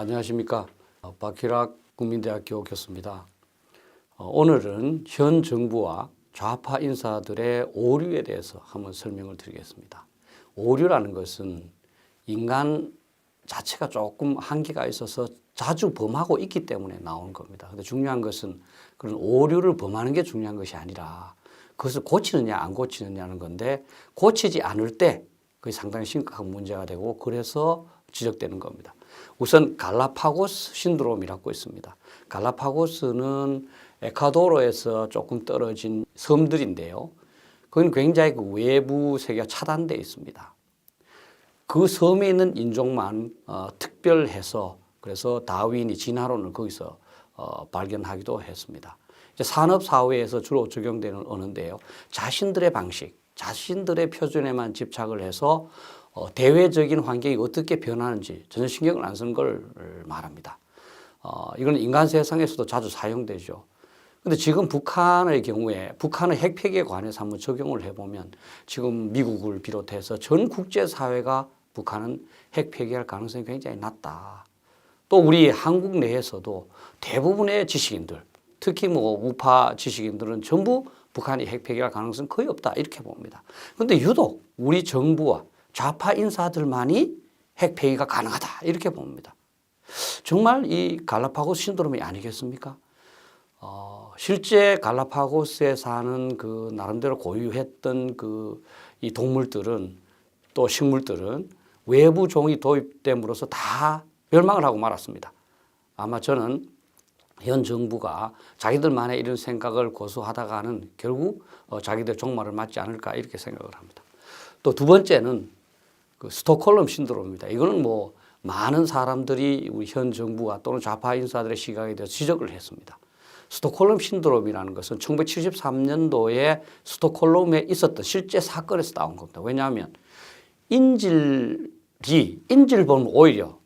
안녕하십니까. 박희락 국민대학교 교수입니다. 오늘은 현 정부와 좌파 인사들의 오류에 대해서 한번 설명을 드리겠습니다. 오류라는 것은 인간 자체가 조금 한계가 있어서 자주 범하고 있기 때문에 나오는 겁니다. 근데 중요한 것은 그런 오류를 범하는 게 중요한 것이 아니라 그것을 고치느냐 안 고치느냐는 건데, 고치지 않을 때 그게 상당히 심각한 문제가 되고 그래서 지적되는 겁니다. 우선 갈라파고스 신드롬이라고 있습니다. 갈라파고스는 에콰도르에서 조금 떨어진 섬들인데요. 그건 굉장히 그 외부 세계가 차단되어 있습니다. 그 섬에 있는 인종만 특별해서, 그래서 다윈이 진화론을 거기서 발견하기도 했습니다. 이제 산업사회에서 주로 적용되는 언어인데요. 자신들의 방식, 자신들의 표준에만 집착을 해서 대외적인 환경이 어떻게 변하는지 전혀 신경을 안 쓰는 걸 말합니다. 이건 인간 세상에서도 자주 사용되죠. 근데 지금 북한의 경우에 북한의 핵폐기에 관해서 한번 적용을 해보면 지금 미국을 비롯해서 전 국제사회가 북한은 핵폐기할 가능성이 굉장히 낮다. 또 우리 한국 내에서도 대부분의 지식인들, 특히 우파 지식인들은 전부 북한이 핵폐기할 가능성은 거의 없다 이렇게 봅니다. 그런데 유독 우리 정부와 좌파 인사들만이 핵폐기가 가능하다 이렇게 봅니다. 정말 이 갈라파고스 신드롬이 아니겠습니까? 실제 갈라파고스에 사는 그 나름대로 고유했던 이 동물들은, 또 식물들은 외부 종이 도입됨으로써 다 멸망을 하고 말았습니다. 아마 저는 현 정부가 자기들만의 이런 생각을 고수하다가는 결국 자기들 종말을 맞지 않을까 이렇게 생각을 합니다. 또 두 번째는 그 스톡홀름 신드롬입니다. 이거는 많은 사람들이 우리 현 정부와 또는 좌파 인사들의 시각에 대해서 지적을 했습니다. 스톡홀름 신드롬이라는 것은 1973년도에 스톡홀름에 있었던 실제 사건에서 나온 겁니다. 왜냐하면 인질을 보면 오히려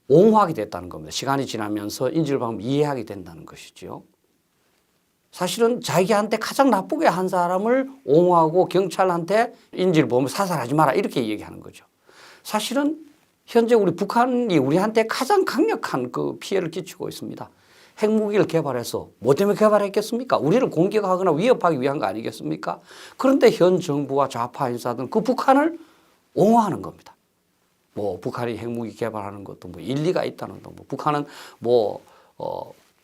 옹호하게 됐다는 겁니다. 시간이 지나면서 인질을 보면 이해하게 된다는 것이죠. 사실은 자기한테 가장 나쁘게 한 사람을 옹호하고 경찰한테 인질 보면 사살하지 마라 이렇게 얘기하는 거죠. 사실은 현재 우리 북한이 우리한테 가장 강력한 그 피해를 끼치고 있습니다. 핵무기를 개발해서 뭐 때문에 개발했겠습니까? 우리를 공격하거나 위협하기 위한 거 아니겠습니까? 그런데 현 정부와 좌파 인사들은 그 북한을 옹호하는 겁니다. 북한이 핵무기 개발하는 것도 일리가 있다는 등, 북한은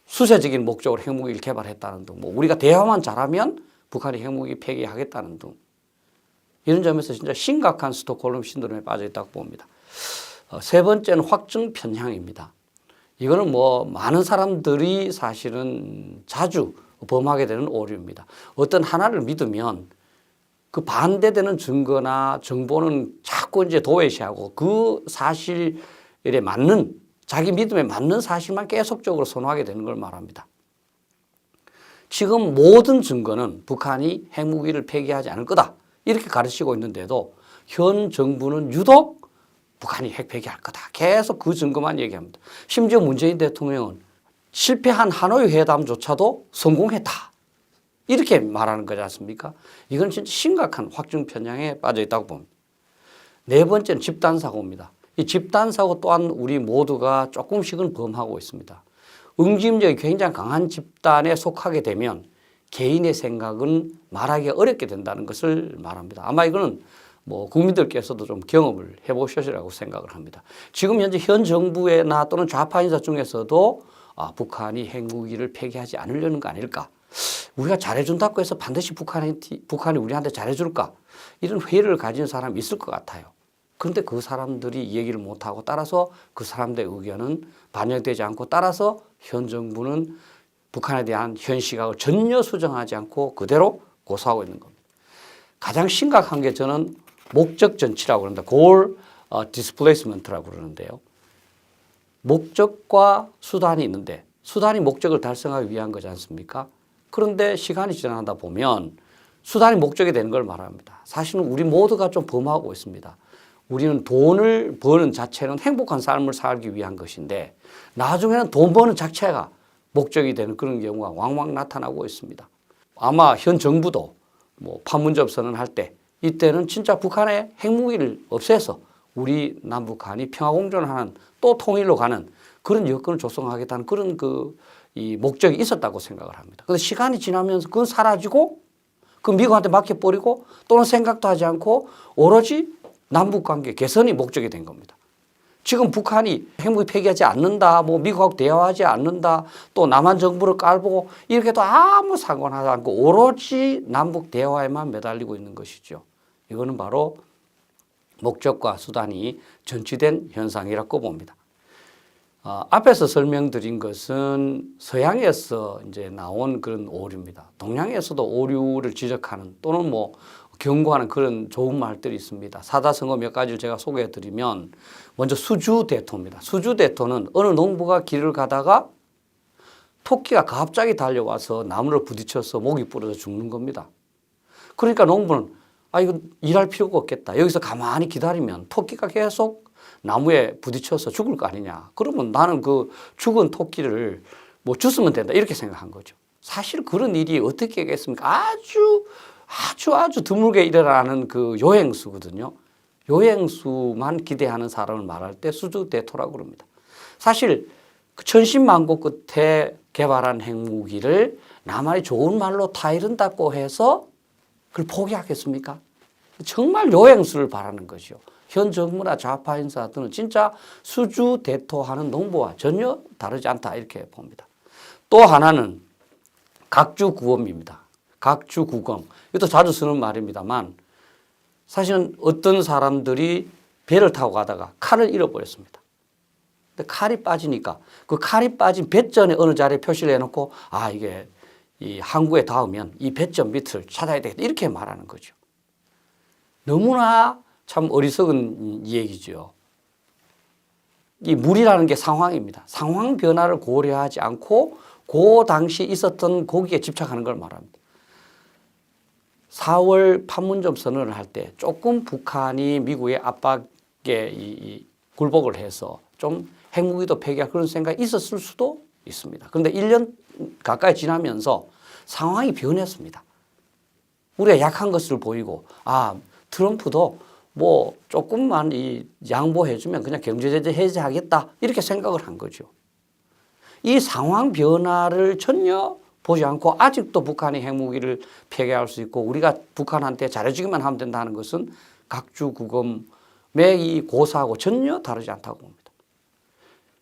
수세적인 목적으로 핵무기를 개발했다는 등, 우리가 대화만 잘하면 북한이 핵무기 폐기하겠다는 등, 이런 점에서 진짜 심각한 스톡홀름 신드롬에 빠져 있다고 봅니다. 세 번째는 확증 편향입니다. 이거는 많은 사람들이 사실은 자주 범하게 되는 오류입니다. 어떤 하나를 믿으면 그 반대되는 증거나 정보는 자꾸 이제 도외시하고 그 사실에 맞는, 자기 믿음에 맞는 사실만 계속적으로 선호하게 되는 걸 말합니다. 지금 모든 증거는 북한이 핵무기를 폐기하지 않을 거다 이렇게 가르치고 있는데도 현 정부는 유독 북한이 핵 폐기할 거다 계속 그 증거만 얘기합니다. 심지어 문재인 대통령은 실패한 하노이 회담조차도 성공했다 이렇게 말하는 거지 않습니까? 이건 진짜 심각한 확증 편향에 빠져 있다고 봅니다. 네 번째는 집단사고입니다. 이 집단사고 또한 우리 모두가 조금씩은 범하고 있습니다. 응집력이 굉장히 강한 집단에 속하게 되면 개인의 생각은 말하기 어렵게 된다는 것을 말합니다. 아마 이거는 국민들께서도 좀 경험을 해보시리라고 생각을 합니다. 지금 현재 현 정부나 또는 좌파 인사 중에서도 북한이 핵무기를 폐기하지 않으려는 거 아닐까? 우리가 잘해준다고 해서 반드시 북한이 우리한테 잘해줄까? 이런 회의를 가진 사람이 있을 것 같아요. 그런데 그 사람들이 얘기를 못하고, 따라서 그 사람들의 의견은 반영되지 않고, 따라서 현 정부는 북한에 대한 현 시각을 전혀 수정하지 않고 그대로 고수하고 있는 겁니다. 가장 심각한 게 저는 목적 전치라고 그럽니다. goal displacement라고 그러는데요. 목적과 수단이 있는데 수단이 목적을 달성하기 위한 거지 않습니까? 그런데 시간이 지나다 보면 수단이 목적이 되는 걸 말합니다. 사실은 우리 모두가 좀 범하고 있습니다. 우리는 돈을 버는 자체는 행복한 삶을 살기 위한 것인데 나중에는 돈 버는 자체가 목적이 되는 그런 경우가 왕왕 나타나고 있습니다. 아마 현 정부도 판문점 선언할 때 이때는 진짜 북한의 핵무기를 없애서 우리 남북한이 평화공존하는 또 통일로 가는 그런 여건을 조성하겠다는 그런 이 목적이 있었다고 생각을 합니다. 그런데 시간이 지나면서 그건 사라지고 그 미국한테 맡겨버리고 또는 생각도 하지 않고 오로지 남북관계 개선이 목적이 된 겁니다. 지금 북한이 핵무기 폐기하지 않는다, 뭐 미국하고 대화하지 않는다, 또 남한 정부를 깔보고 이렇게도 아무 상관하지 않고 오로지 남북 대화에만 매달리고 있는 것이죠. 이거는 바로 목적과 수단이 전치된 현상이라고 봅니다. 앞에서 설명드린 것은 서양에서 이제 나온 그런 오류입니다. 동양에서도 오류를 지적하는 또는 뭐 경고하는 그런 좋은 말들이 있습니다. 사자성어 몇 가지를 제가 소개해 드리면 먼저 수주대토입니다. 수주대토는 어느 농부가 길을 가다가 토끼가 갑자기 달려와서 나무를 부딪혀서 목이 부러져 죽는 겁니다. 그러니까 농부는 이거 일할 필요가 없겠다. 여기서 가만히 기다리면 토끼가 계속 나무에 부딪혀서 죽을 거 아니냐. 그러면 나는 그 죽은 토끼를 뭐 주스면 된다. 이렇게 생각한 거죠. 사실 그런 일이 어떻게 하겠습니까? 아주 드물게 일어나는 그 요행수거든요. 요행수만 기대하는 사람을 말할 때 수주대토라고 그럽니다. 사실 그 천신만고 끝에 개발한 핵무기를 나만이 좋은 말로 타이른다고 해서 그걸 포기하겠습니까? 정말 요행수를 바라는 거죠. 현 정부나 좌파 인사들은 진짜 수주대토하는 농부와 전혀 다르지 않다 이렇게 봅니다. 또 하나는 각주구검입니다. 각주구검. 이것도 자주 쓰는 말입니다만 사실은 어떤 사람들이 배를 타고 가다가 칼을 잃어버렸습니다. 근데 칼이 빠지니까 그 칼이 빠진 배전에 어느 자리에 표시를 해놓고 이게 이 항구에 닿으면 이 배전 밑을 찾아야 되겠다 이렇게 말하는 거죠. 너무나 참 어리석은 얘기죠. 이 물이라는 게 상황입니다. 상황 변화를 고려하지 않고 그 당시 있었던 거기에 집착하는 걸 말합니다. 4월 판문점 선언을 할 때 조금 북한이 미국의 압박에 굴복을 해서 좀 핵무기도 폐기할 그런 생각이 있었을 수도 있습니다. 그런데 1년 가까이 지나면서 상황이 변했습니다. 우리가 약한 것을 보이고 트럼프도 뭐 조금만 양보해주면 그냥 경제제재 해제하겠다 이렇게 생각을 한 거죠. 이 상황 변화를 전혀 보지 않고 아직도 북한이 핵무기를 폐기할 수 있고 우리가 북한한테 잘해주기만 하면 된다는 것은 각주구검의 이 고사하고 전혀 다르지 않다고 봅니다.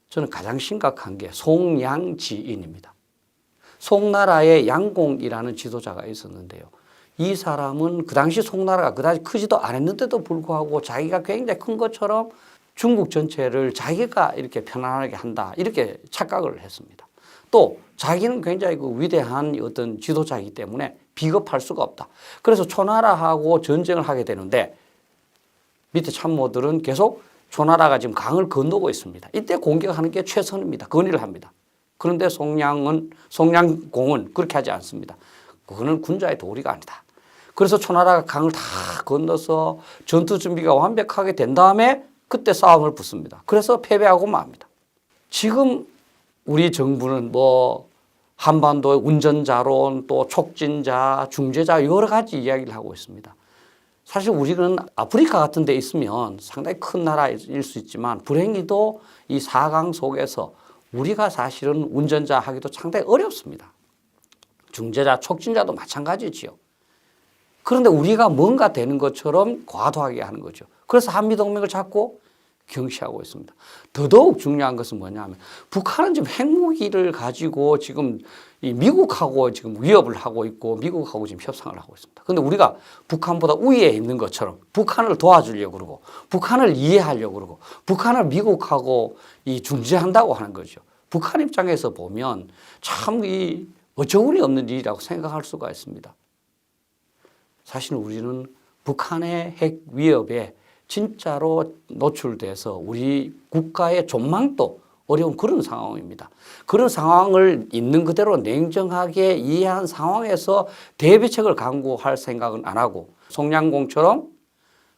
저는 가장 심각한 게 송양지인입니다. 송나라의 양공이라는 지도자가 있었는데요. 이 사람은 그 당시 송나라가 그다지 크지도 않았는데도 불구하고 자기가 굉장히 큰 것처럼 중국 전체를 자기가 이렇게 편안하게 한다 이렇게 착각을 했습니다. 또 자기는 굉장히 그 위대한 어떤 지도자이기 때문에 비겁할 수가 없다. 그래서 초나라하고 전쟁을 하게 되는데 밑에 참모들은 계속 초나라가 지금 강을 건너고 있습니다. 이때 공격하는 게 최선입니다. 건의를 합니다. 그런데 송량공은 그렇게 하지 않습니다. 그거는 군자의 도리가 아니다. 그래서 초나라가 강을 다 건너서 전투 준비가 완벽하게 된 다음에 그때 싸움을 붙습니다. 그래서 패배하고 맙니다. 지금 우리 정부는 뭐 한반도의 운전자론 또 촉진자, 중재자 여러 가지 이야기를 하고 있습니다. 사실 우리는 아프리카 같은 데 있으면 상당히 큰 나라일 수 있지만 불행히도 이 4강 속에서 우리가 사실은 운전자 하기도 상당히 어렵습니다. 중재자, 촉진자도 마찬가지지요. 그런데 우리가 뭔가 되는 것처럼 과도하게 하는 거죠. 그래서 한미동맹을 자꾸 경시하고 있습니다. 더더욱 중요한 것은 뭐냐면 북한은 지금 핵무기를 가지고 지금 이 미국하고 지금 위협을 하고 있고 미국하고 지금 협상을 하고 있습니다. 그런데 우리가 북한보다 우위에 있는 것처럼 북한을 도와주려고 그러고 북한을 이해하려고 그러고 북한을 미국하고 이 중재한다고 하는 거죠. 북한 입장에서 보면 참 이 어처구니 없는 일이라고 생각할 수가 있습니다. 사실 우리는 북한의 핵 위협에 진짜로 노출돼서 우리 국가의 전망도 어려운 그런 상황입니다. 그런 상황을 있는 그대로 냉정하게 이해한 상황에서 대비책을 강구할 생각은 안 하고 송량공처럼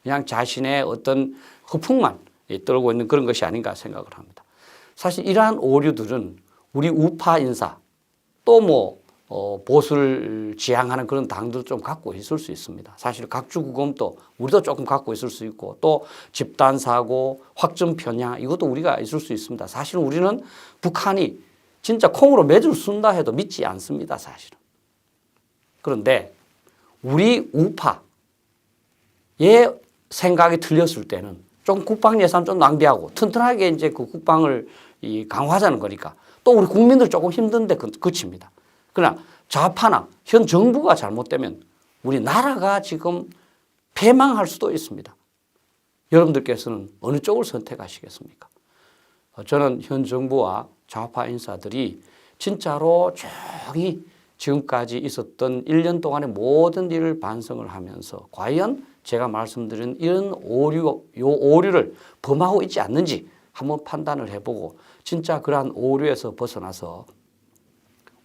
그냥 자신의 어떤 허풍만 떨고 있는 그런 것이 아닌가 생각을 합니다. 사실 이러한 오류들은 우리 우파 인사 또 뭐 보수를 지향하는 그런 당도 좀 갖고 있을 수 있습니다. 사실 각주구검도 우리도 조금 갖고 있을 수 있고 또 집단사고, 확정 편향 이것도 우리가 있을 수 있습니다. 사실 우리는 북한이 진짜 콩으로 매주를 쓴다 해도 믿지 않습니다. 사실은. 그런데 우리 우파의 생각이 틀렸을 때는 좀 국방 예산 좀 낭비하고 튼튼하게 이제 그 국방을 강화하자는 거니까 또 우리 국민들 조금 힘든데 그칩니다. 그러나 좌파나 현 정부가 잘못되면 우리 나라가 지금 패망할 수도 있습니다. 여러분들께서는 어느 쪽을 선택하시겠습니까? 저는 현 정부와 좌파 인사들이 진짜로 조용히 지금까지 있었던 1년 동안의 모든 일을 반성을 하면서 과연 제가 말씀드린 이런 오류를 범하고 있지 않는지 한번 판단을 해보고 진짜 그러한 오류에서 벗어나서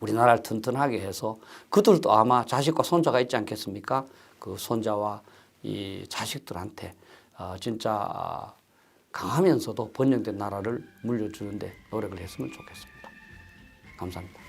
우리나라를 튼튼하게 해서 그들도 아마 자식과 손자가 있지 않겠습니까? 그 손자와 이 자식들한테 진짜 강하면서도 번영된 나라를 물려주는데 노력을 했으면 좋겠습니다. 감사합니다.